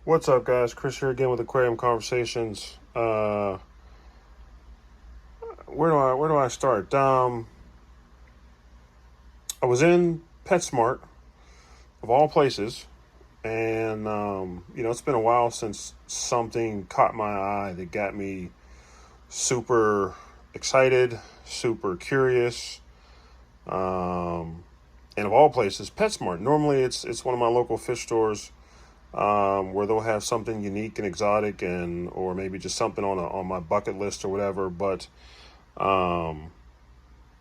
What's up, guys? Chris here again with Aquarium Conversations. Where do I start? I was in PetSmart of all places, and it's been a while since something caught my eye that got me super excited, super curious. And of all places, PetSmart. Normally, it's one of my local fish stores where they'll have something unique and exotic, and or maybe just something on my bucket list or whatever. But yeah,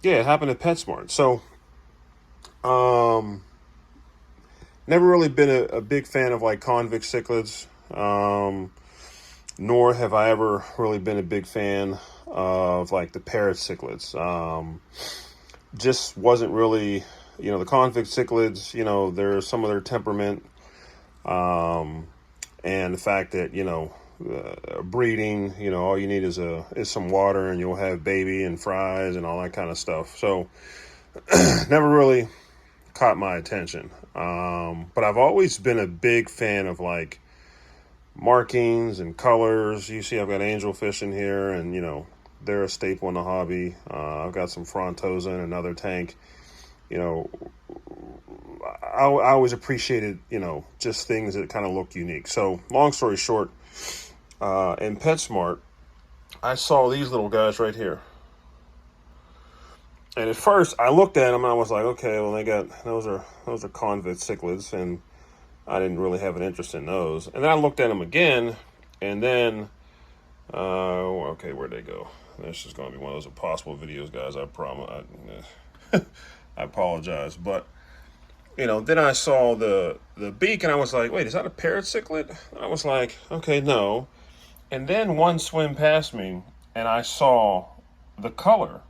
it happened at PetSmart. So never really been a big fan of like convict cichlids, nor have I ever really been a big fan of like the parrot cichlids. Just wasn't really, the convict cichlids. There's some of their temperament. And the fact that breeding, all you need is some water, and you'll have baby and fries and all that kind of stuff. So never really caught my attention. But I've always been a big fan of like markings and colors. You see, I've got angelfish in here, and they're a staple in the hobby. I've got some frontosa in another tank. I always appreciated, just things that kind of look unique. So long story short, in PetSmart, I saw these little guys right here. And at first I looked at them and I was like, okay, well, those are convict cichlids, and I didn't really have an interest in those. And then I looked at them again, and then, okay, where'd they go? This is going to be one of those impossible videos, guys. I promise. I apologize, but then I saw the beak, and I was like, wait, is that a parrot cichlid? I was like, okay, no. And then one swam past me, and I saw the color.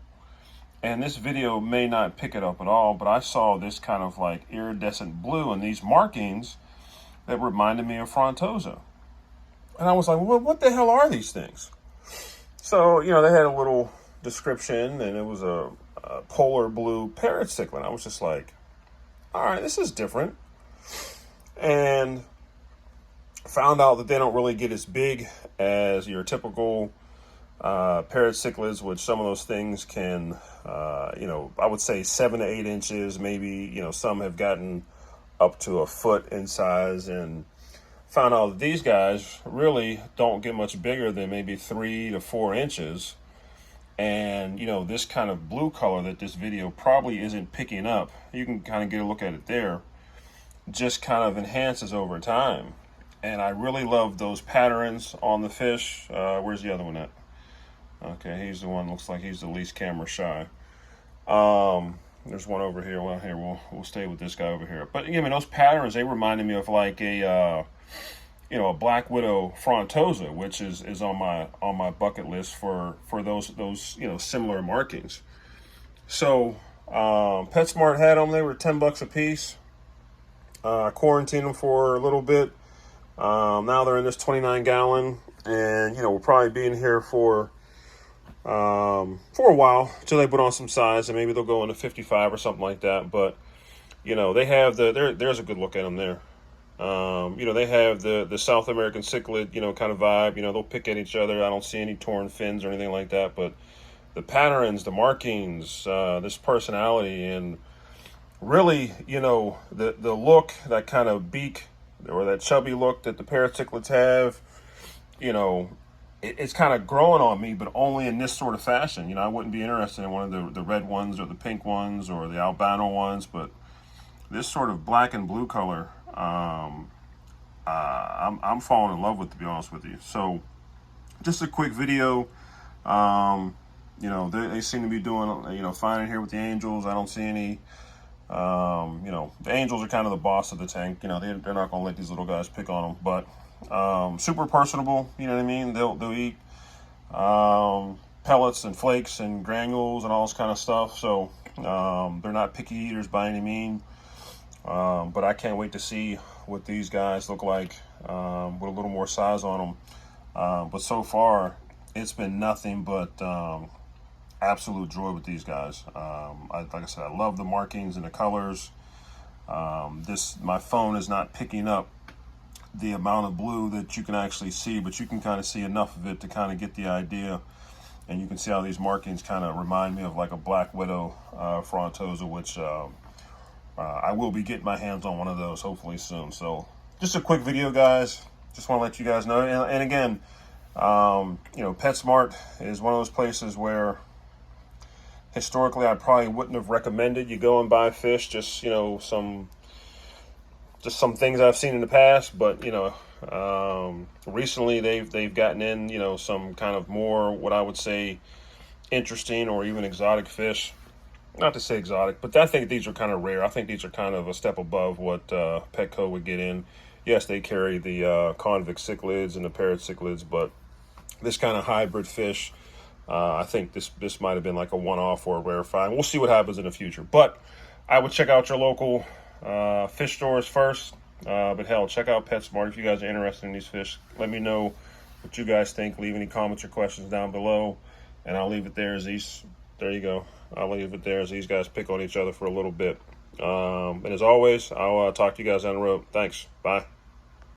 And this video may not pick it up at all, but I saw this kind of like iridescent blue and these markings that reminded me of frontosa. And I was like, well, what the hell are these things? So, they had a little description, and it was a polar blue parrot cichlid. I was just like, all right, this is different. And found out that they don't really get as big as your typical parrot cichlids, which some of those things can, I would say 7 to 8 inches, maybe, some have gotten up to a foot in size, and found out that these guys really don't get much bigger than maybe 3 to 4 inches. And, this kind of blue color that this video probably isn't picking up, you can kind of get a look at it there, just kind of enhances over time. And I really love those patterns on the fish. Where's the other one at? Okay, he's the one, looks like he's the least camera shy. There's one over here. Well, here, we'll stay with this guy over here. But, those patterns, they reminded me of like a black widow frontosa, which is on my bucket list for those similar markings. So PetSmart had them. They were $10 a piece. Quarantined them for a little bit. Now they're in this 29-gallon, and we'll probably be in here for a while until they put on some size, and maybe they'll go into 55 or something like that. But they have there's a good look at them there. They have the South American cichlid, kind of vibe. They'll pick at each other. I don't see any torn fins or anything like that, but the patterns, the markings, this personality, and really, the look, that kind of beak or that chubby look that the parrot cichlids have, it's kind of growing on me, but only in this sort of fashion. I wouldn't be interested in one of the red ones or the pink ones or the albino ones, but this sort of black and blue color, I'm falling in love with, to be honest with you. So just a quick video. They seem to be doing, fine in here with the angels. I don't see any, the angels are kind of the boss of the tank. They're not going to let these little guys pick on them, but super personable, you know what I mean? They'll eat pellets and flakes and granules and all this kind of stuff. So they're not picky eaters by any means. But I can't wait to see what these guys look like with a little more size on them. But so far, it's been nothing but absolute joy with these guys. Like I said, I love the markings and the colors. My phone is not picking up the amount of blue that you can actually see, but you can kind of see enough of it to kind of get the idea. And you can see how these markings kind of remind me of like a black widow frontosa, which I will be getting my hands on one of those hopefully soon. So just a quick video, guys. Just want to let you guys know. And again, you know, PetSmart is one of those places where historically I probably wouldn't have recommended you go and buy fish. Just, you know, some things I've seen in the past, but you know, recently they've gotten in, you know, some kind of more what I would say interesting or even exotic fish. Not to say exotic, but I think these are kind of rare. I think these are kind of a step above what Petco would get in. Yes, they carry the convict cichlids and the parrot cichlids, but this kind of hybrid fish, I think this might have been like a one-off or a rare find. We'll see what happens in the future. But I would check out your local fish stores first. But hell, check out PetSmart if you guys are interested in these fish. Let me know what you guys think. Leave any comments or questions down below, and I'll leave it there as these. There you go. I'll leave it there as these guys pick on each other for a little bit. And as always, I'll talk to you guys down the road. Thanks. Bye.